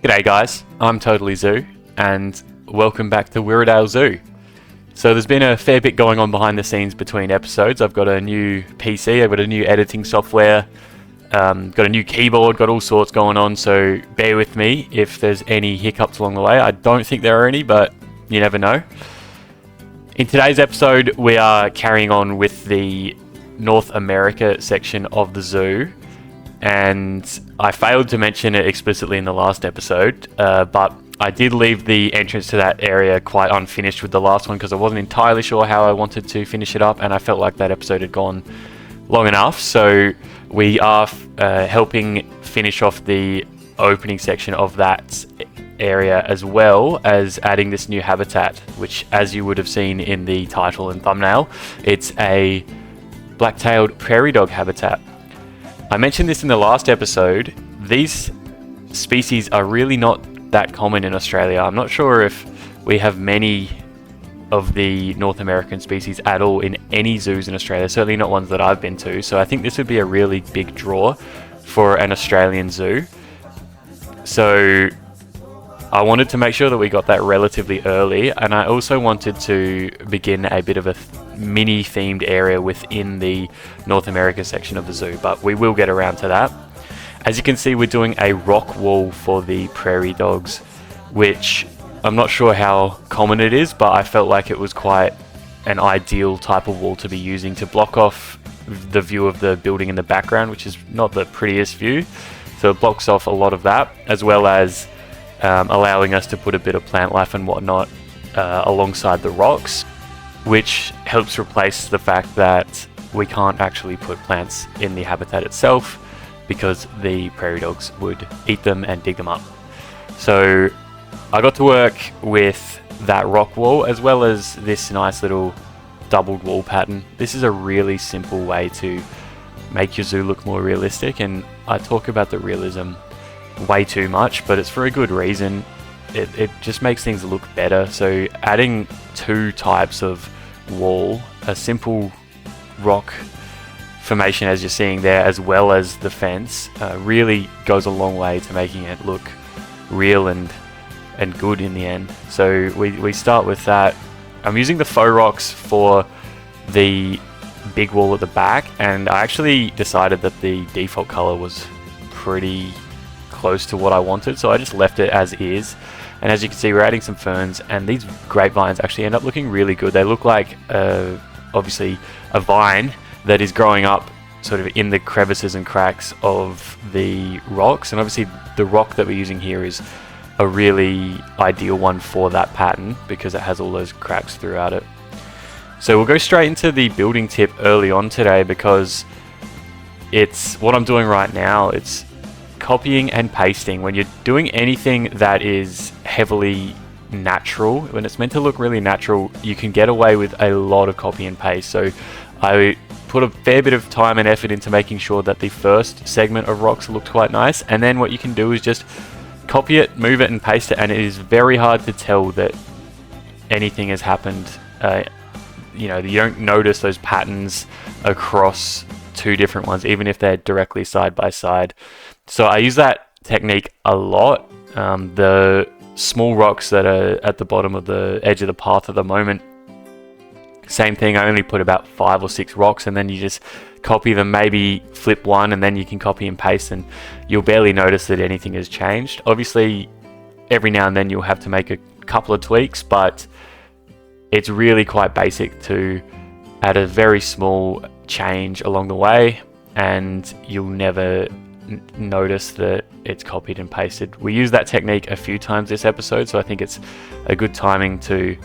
G'day guys, I'm Totally Zoo, and welcome back to Wirradale Zoo. So there's been a fair bit going on behind the scenes between episodes. I've got a new PC, I've got a new editing software, got a new keyboard, got all sorts going on, so bear with me if there's any hiccups along the way. I don't think there are any, but you never know. In today's episode, we are carrying on with the North America section of the zoo. And I failed to mention it explicitly in the last episode, but I did leave the entrance to that area quite unfinished with the last one because I wasn't entirely sure how I wanted to finish it up, and I felt like that episode had gone long enough. So we are helping finish off the opening section of that area, as well as adding this new habitat, which, as you would have seen in the title and thumbnail, it's a Black-Tailed Prairie Dog habitat. I mentioned this in the last episode. These species are really not that common in Australia. I'm not sure if we have many of the North American species at all in any zoos in Australia, certainly not ones that I've been to. So I think this would be a really big draw for an Australian zoo. So I wanted to make sure that we got that relatively early, and I also wanted to begin a bit of a mini themed area within the North America section of the zoo, but we will get around to that. As you can see, we're doing a rock wall for the prairie dogs, which I'm not sure how common it is, but I felt like it was quite an ideal type of wall to be using to block off the view of the building in the background, which is not the prettiest view. So it blocks off a lot of that, as well as allowing us to put a bit of plant life and whatnot alongside the rocks, which helps replace the fact that we can't actually put plants in the habitat itself because the prairie dogs would eat them and dig them up. So I got to work with that rock wall as well as this nice little doubled wall pattern. This is a really simple way to make your zoo look more realistic, and I talk about the realism way too much, but it's for a good reason. It just makes things look better. So adding two types of wall, a simple rock formation as you're seeing there, as well as the fence, really goes a long way to making it look real and good in the end. So we start with that. I'm using the faux rocks for the big wall at the back, and I actually decided that the default color was pretty close to what I wanted, so I just left it as is. And as you can see, we're adding some ferns, and these grapevines actually end up looking really good. They look like obviously a vine that is growing up sort of in the crevices and cracks of the rocks, and obviously the rock that we're using here is a really ideal one for that pattern because it has all those cracks throughout it. So we'll go straight into the building tip early on today, because it's what I'm doing right now. It's copying and pasting. When you're doing anything that is heavily natural, when it's meant to look really natural, you can get away with a lot of copy and paste. So I put a fair bit of time and effort into making sure that the first segment of rocks looked quite nice, and then what you can do is just copy it, move it and paste it, and it is very hard to tell that anything has happened. You don't notice those patterns across two different ones, even if they're directly side by side. So I use that technique a lot. The small rocks that are at the bottom of the edge of the path at the moment, same thing. I only put about 5 or 6 rocks, and then you just copy them, maybe flip one, and then you can copy and paste, and you'll barely notice that anything has changed. Obviously, every now and then you'll have to make a couple of tweaks, but it's really quite basic to add a very small change along the way, and you'll never notice that it's copied and pasted. We use that technique a few times this episode, so I think it's a good timing to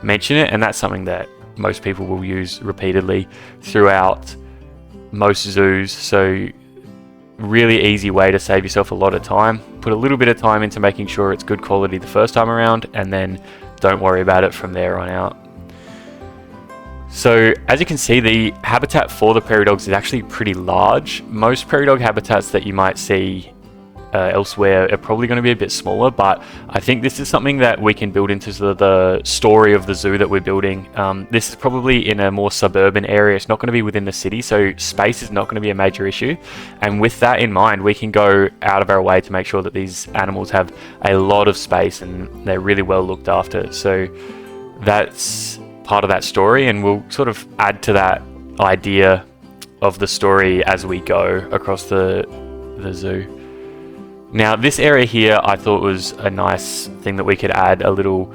mention it, and that's something that most people will use repeatedly throughout most zoos. So really easy way to save yourself a lot of time. Put a little bit of time into making sure it's good quality the first time around, and then don't worry about it from there on out. So as you can see, the habitat for the prairie dogs is actually pretty large. Most prairie dog habitats that you might see elsewhere are probably going to be a bit smaller, but I think this is something that we can build into the story of the zoo that we're building. This is probably in a more suburban area. It's not going to be within the city, so space is not going to be a major issue. And with that in mind, we can go out of our way to make sure that these animals have a lot of space and they're really well looked after. So that's part of that story, and we'll sort of add to that idea of the story as we go across the zoo. Now, this area here I thought was a nice thing that we could add a little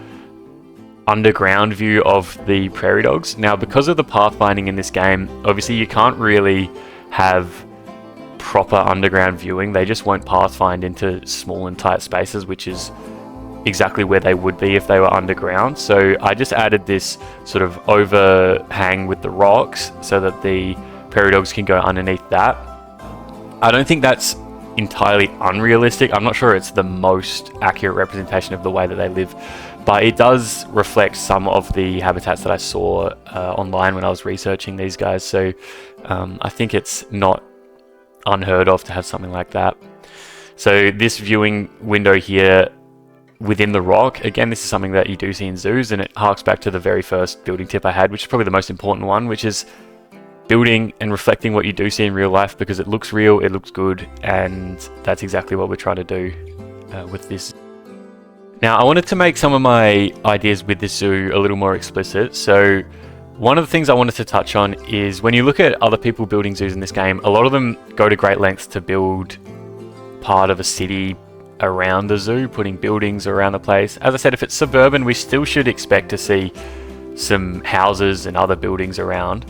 underground view of the prairie dogs. Now, because of the pathfinding in this game, obviously you can't really have proper underground viewing. They just won't pathfind into small and tight spaces, which is exactly where they would be if they were underground. So I just added this sort of overhang with the rocks so that the prairie dogs can go underneath that. I don't think that's entirely unrealistic. I'm not sure it's the most accurate representation of the way that they live, but it does reflect some of the habitats that I saw online when I was researching these guys. So I think it's not unheard of to have something like that. So this viewing window here within the rock, again, this is something that you do see in zoos, and it harks back to the very first building tip I had, which is probably the most important one, which is building and reflecting what you do see in real life, because it looks real, it looks good, and that's exactly what we're trying to do with this. Now, I wanted to make some of my ideas with this zoo a little more explicit. So one of the things I wanted to touch on is when you look at other people building zoos in this game, a lot of them go to great lengths to build part of a city around the zoo, putting buildings around the place. As I said, if it's suburban, we still should expect to see some houses and other buildings around.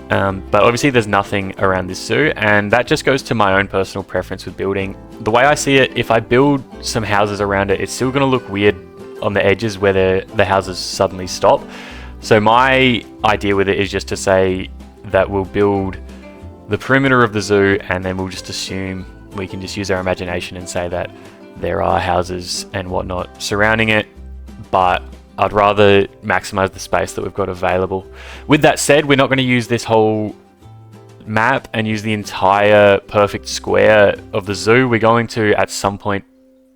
But obviously there's nothing around this zoo, and that just goes to my own personal preference with building. The way I see it, if I build some houses around it, it's still going to look weird on the edges where the houses suddenly stop. So my idea with it is just to say that we'll build the perimeter of the zoo, and then we'll just assume we can just use our imagination and say that there are houses and whatnot surrounding it, but I'd rather maximize the space that we've got available. With that said, we're not going to use this whole map and use the entire perfect square of the zoo. We're going to at some point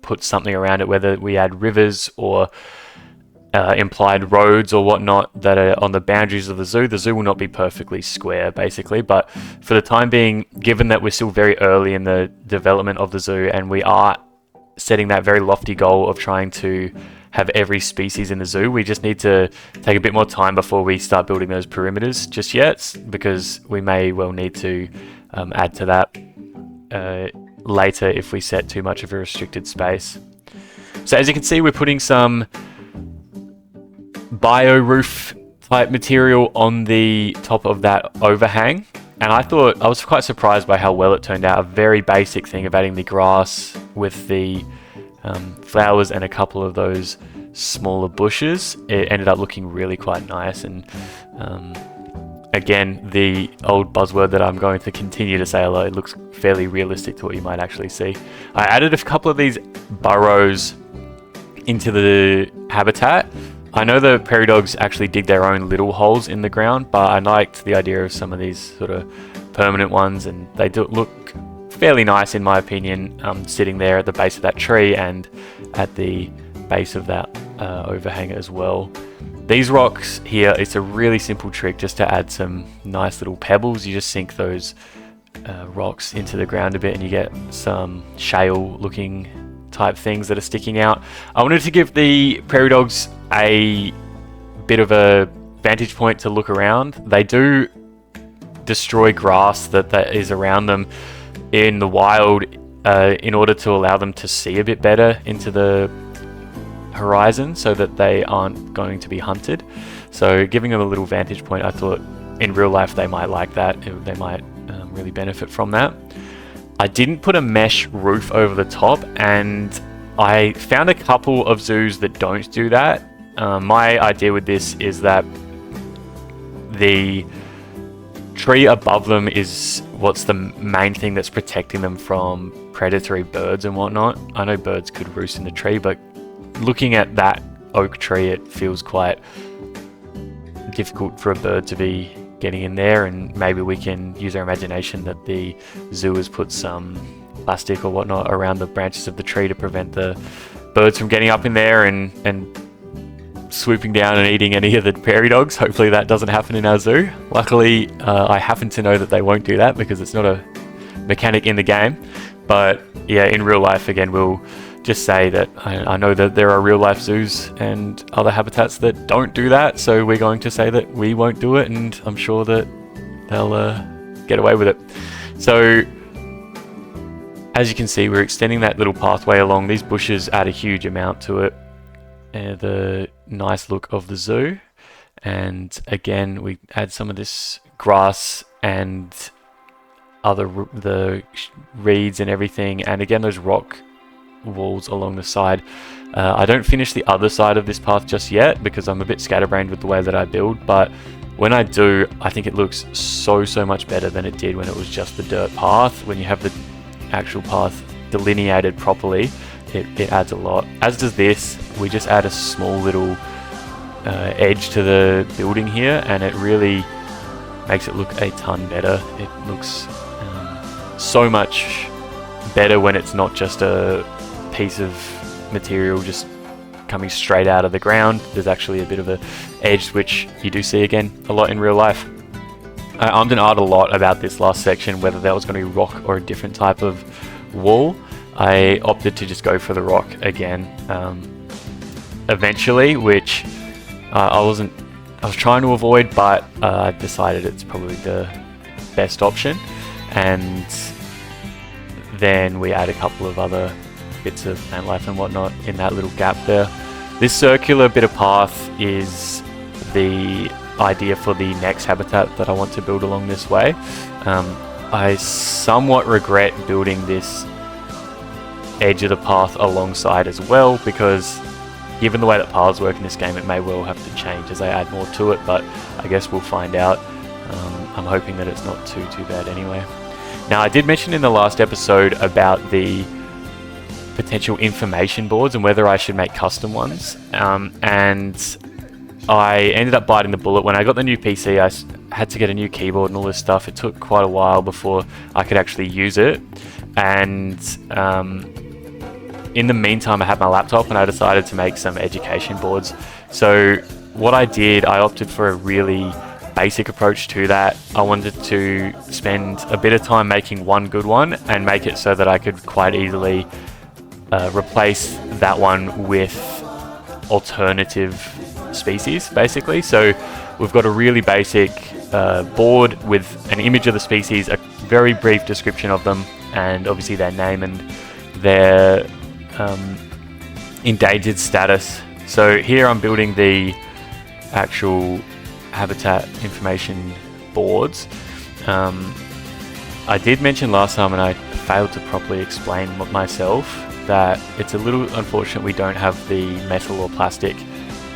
put something around it, whether we add rivers or implied roads or whatnot that are on the boundaries of the zoo. The zoo will not be perfectly square, basically, but for the time being, given that we're still very early in the development of the zoo and we are setting that very lofty goal of trying to have every species in the zoo, we just need to take a bit more time before we start building those perimeters just yet, because we may well need to add to that later if we set too much of a restricted space. So as you can see, we're putting some bio roof type material on the top of that overhang, and I was quite surprised by how well it turned out. A very basic thing of adding the grass with the flowers and a couple of those smaller bushes, it ended up looking really quite nice. And again, the old buzzword that I'm going to continue to say a lot, it looks fairly realistic to what you might actually see. I added a couple of these burrows into the habitat. I know the prairie dogs actually dig their own little holes in the ground, but I liked the idea of some of these sort of permanent ones, and they do look fairly nice in my opinion, sitting there at the base of that tree and at the base of that overhang as well. These rocks here, it's a really simple trick just to add some nice little pebbles. You just sink those rocks into the ground a bit and you get some shale looking type things that are sticking out. I wanted to give the prairie dogs a bit of a vantage point to look around. They do destroy grass that is around them in the wild in order to allow them to see a bit better into the horizon so that they aren't going to be hunted. So giving them a little vantage point, I thought in real life they might like that. They might really benefit from that. I didn't put a mesh roof over the top, and I found a couple of zoos that don't do that. My idea with this is that the tree above them is what's the main thing that's protecting them from predatory birds and whatnot. I know birds could roost in the tree, but looking at that oak tree, it feels quite difficult for a bird to be getting in there, and maybe we can use our imagination that the zoo has put some plastic or whatnot around the branches of the tree to prevent the birds from getting up in there and swooping down and eating any of the prairie dogs. Hopefully that doesn't happen in our zoo. Luckily, I happen to know that they won't do that because it's not a mechanic in the game. But yeah, in real life, again, we'll just say that I know that there are real life zoos and other habitats that don't do that. So we're going to say that we won't do it, and I'm sure that they'll get away with it. So as you can see, we're extending that little pathway along. These bushes add a huge amount to it. The nice look of the zoo, and again we add some of this grass and the reeds and everything, and again those rock walls along the side. I don't finish the other side of this path just yet because I'm a bit scatterbrained with the way that I build, but when I do, I think it looks so much better than it did when it was just the dirt path. When you have the actual path delineated properly, it adds a lot, as does this. We just add a small little edge to the building here, and it really makes it look a ton better. It looks so much better when it's not just a piece of material just coming straight out of the ground. There's actually a bit of a edge, which you do see again a lot in real life. I ummed and ahed a lot about this last section, whether that was going to be rock or a different type of wall. I opted to just go for the rock again eventually, which I was trying to avoid, but I decided it's probably the best option. And then we add a couple of other bits of plant life and whatnot in that little gap there. This circular bit of path is the idea for the next habitat that I want to build along this way. I somewhat regret building this edge of the path alongside as well, because given the way that paths work in this game, it may well have to change as I add more to it, but I guess we'll find out. I'm hoping that it's not too bad anyway. Now, I did mention in the last episode about the potential information boards and whether I should make custom ones, and I ended up biting the bullet. When I got the new PC, I had to get a new keyboard and all this stuff. It took quite a while before I could actually use it, and in the meantime I had my laptop and I decided to make some education boards. So what I did, I opted for a really basic approach to that. I wanted to spend a bit of time making one good one and make it so that I could quite easily replace that one with alternative species, basically. So we've got a really basic board with an image of the species, a very brief description of them, and obviously their name and their endangered status. So here I'm building the actual habitat information boards. I did mention last time, and I failed to properly explain myself, that it's a little unfortunate we don't have the metal or plastic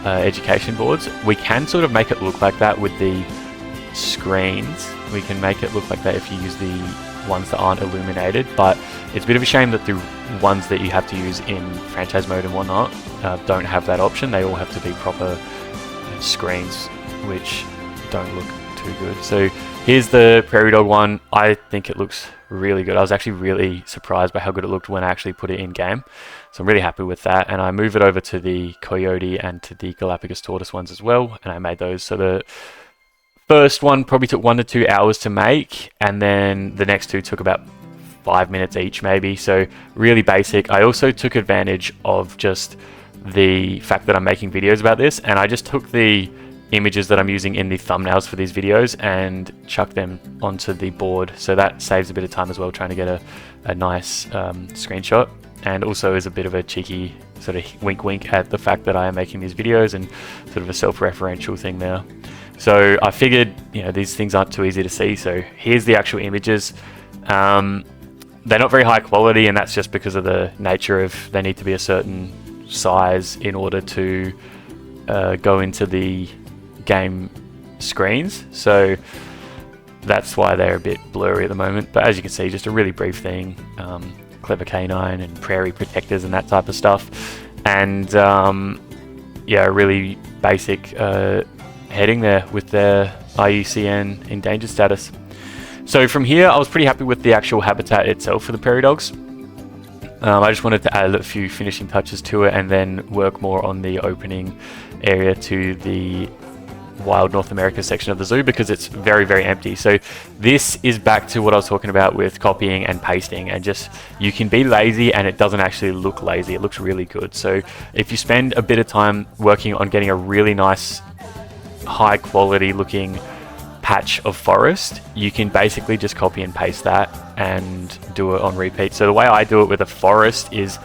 education boards. We can sort of make it look like that with the screens. We can make it look like that if you use the ones that aren't illuminated, but it's a bit of a shame that the ones that you have to use in franchise mode and whatnot don't have that option. They all have to be proper screens, which don't look too good. So here's the prairie dog one. I think it looks really good. I was actually really surprised by how good it looked when I actually put it in game. So I'm really happy with that. And I move it over to the coyote and to the Galapagos tortoise ones as well. And I made those. So the first one probably took 1 to 2 hours to make, and then the next two took about 5 minutes each maybe. So really basic. I also took advantage of just the fact that I'm making videos about this, and I just took the images that I'm using in the thumbnails for these videos and chucked them onto the board. So that saves a bit of time as well, trying to get a nice screenshot, and also is a bit of a cheeky sort of wink at the fact that I am making these videos, and sort of a self-referential thing there. So I figured, you know, these things aren't too easy to see, so here's the actual images. They're not very high quality, and that's just because of the nature of they need to be a certain size in order to go into the game screens, so that's why they're a bit blurry at the moment. But as you can see, just a really brief thing, clever canine and prairie protectors and that type of stuff, and yeah, a really basic heading there with their IUCN endangered status. So from here, I was pretty happy with the actual habitat itself for the prairie dogs. I just wanted to add a few finishing touches to it and then work more on the opening area to the Wild North America section of the zoo, because it's very, very empty. So this is back to what I was talking about with copying and pasting, and just you can be lazy and it doesn't actually look lazy. It looks really good. So if you spend a bit of time working on getting a really nice high quality looking patch of forest, you can basically just copy and paste that and do it on repeat. So the way I do it with a forest is,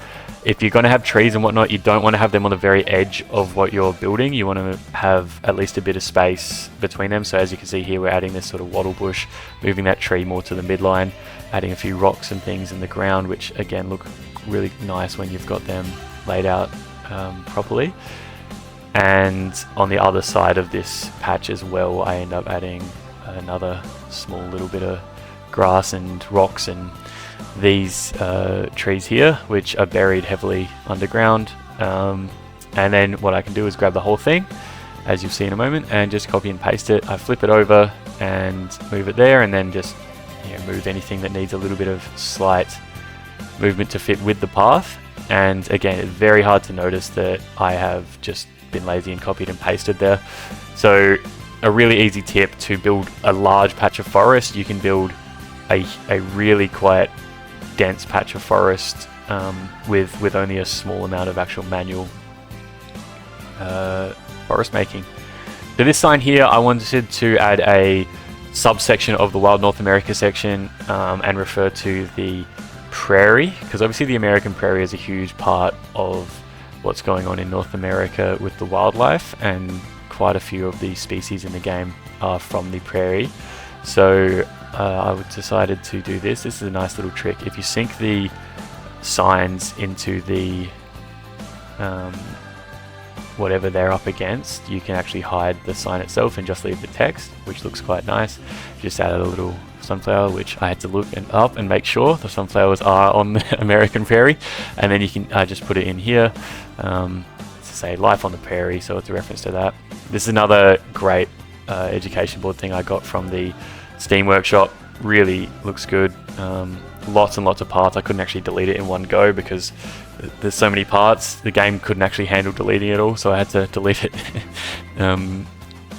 if you're going to have trees and whatnot, you don't want to have them on the very edge of what you're building. You want to have at least a bit of space between them. So as you can see here, we're adding this sort of wattle bush, moving that tree more to the midline, adding a few rocks and things in the ground, which again look really nice when you've got them laid out properly. And on the other side of this patch as well, I end up adding another small little bit of grass and rocks and these trees here, which are buried heavily underground. And then what I can do is grab the whole thing, as you'll see in a moment, and just copy and paste it. I flip it over and move it there, and then just move anything that needs a little bit of slight movement to fit with the path. And again, it's very hard to notice that I have just been lazy and copied and pasted there. So a really easy tip to build a large patch of forest: you can build a really quite dense patch of forest with only a small amount of actual manual forest making. So this sign here, I wanted to add a subsection of the Wild North America section and refer to the prairie, because obviously the American prairie is a huge part of what's going on in North America with the wildlife, and quite a few of the species in the game are from the prairie. So I decided to do this. This is a nice little trick. If you sink the signs into the whatever they're up against, you can actually hide the sign itself and just leave the text, which looks quite nice. Just added a little sunflower, which I had to look up and make sure the sunflowers are on the American prairie, and then you can just put it in here to say life on the prairie, so it's a reference to that. This is another great education board thing I got from the Steam Workshop. Really looks good. Lots and lots of parts. I couldn't actually delete it in one go because there's so many parts. The game couldn't actually handle deleting it all, so I had to delete it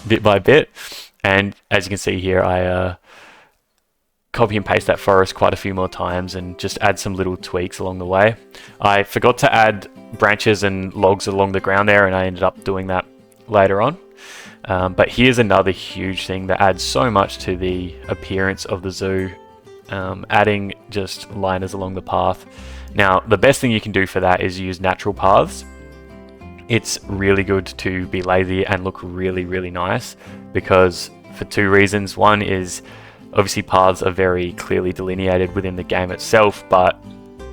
bit by bit. And as you can see here, I copy and paste that forest quite a few more times and just add some little tweaks along the way. I forgot to add branches and logs along the ground there, and I ended up doing that later on. But here's another huge thing that adds so much to the appearance of the zoo, adding just liners along the path. Now, the best thing you can do for that is use natural paths. It's really good to be lazy and look really, really nice, because for two reasons. One is obviously paths are very clearly delineated within the game itself, but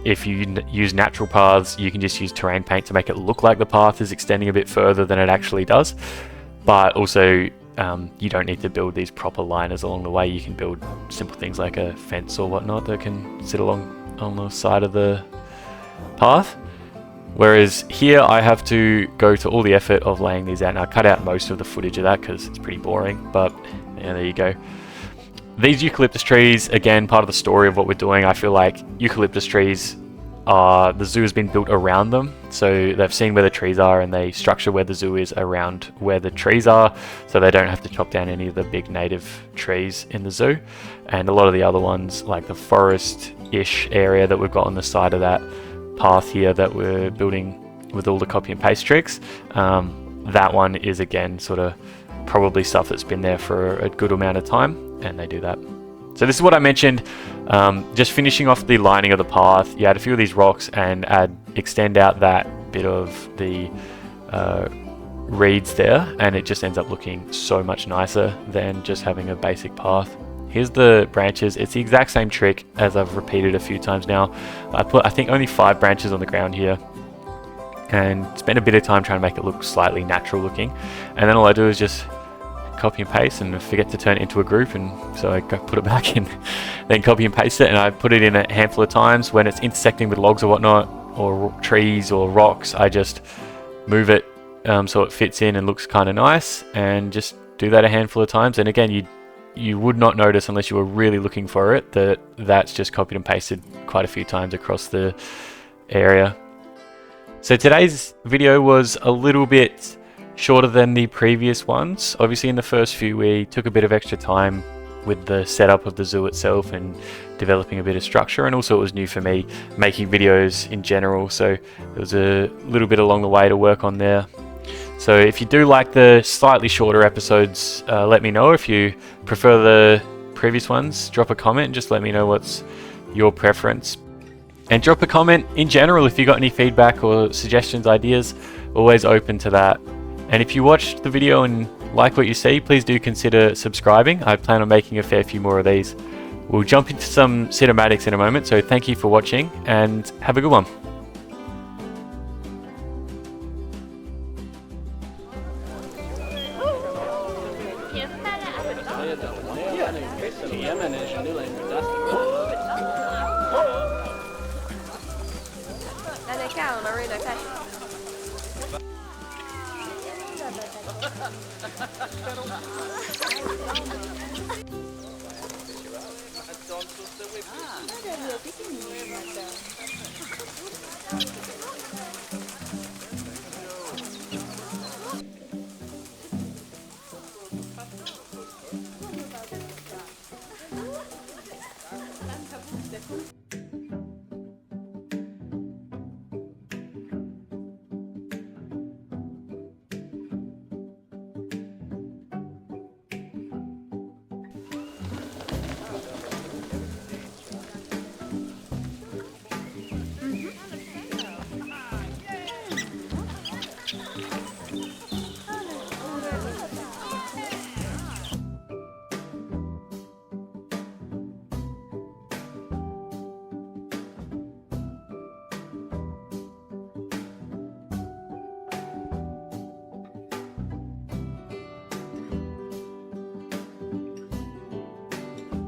if you use natural paths, you can just use terrain paint to make it look like the path is extending a bit further than it actually does. But also, you don't need to build these proper liners along the way. You can build simple things like a fence or whatnot that can sit along on the side of the path. Whereas here I have to go to all the effort of laying these out. And I cut out most of the footage of that because it's pretty boring, but yeah, there you go. These eucalyptus trees, again, part of the story of what we're doing. I feel like eucalyptus trees are, the zoo has been built around them. So they've seen where the trees are and they structure where the zoo is around where the trees are, so they don't have to chop down any of the big native trees in the zoo. And a lot of the other ones, like the forest-ish area that we've got on the side of that path here that we're building with all the copy and paste tricks, that one is again sort of probably stuff that's been there for a good amount of time, and they do that. So this is what I mentioned, just finishing off the lining of the path. You add a few of these rocks and extend out that bit of the reeds there, and it just ends up looking so much nicer than just having a basic path. Here's the branches. It's the exact same trick as I've repeated a few times now. I put, I think, only 5 branches on the ground here and spend a bit of time trying to make it look slightly natural looking. And then all I do is just copy and paste and forget to turn it into a group, and so I put it back in, then copy and paste it, and I put it in a handful of times. When it's intersecting with logs or whatnot, or trees or rocks, I just move it so it fits in and looks kind of nice, and just do that a handful of times. And again, you would not notice unless you were really looking for it that that's just copied and pasted quite a few times across the area. So today's video was a little bit shorter than the previous ones. Obviously in the first few we took a bit of extra time with the setup of the zoo itself and developing a bit of structure, and also it was new for me making videos in general, so there was a little bit along the way to work on there. So if you do like the slightly shorter episodes, let me know. If you prefer the previous ones, drop a comment and just let me know what's your preference. And drop a comment in general if you got any feedback or suggestions, ideas, always open to that. And if you watched the video and like what you see, please do consider subscribing. I plan on making a fair few more of these. We'll jump into some cinematics in a moment, so thank you for watching and have a good one.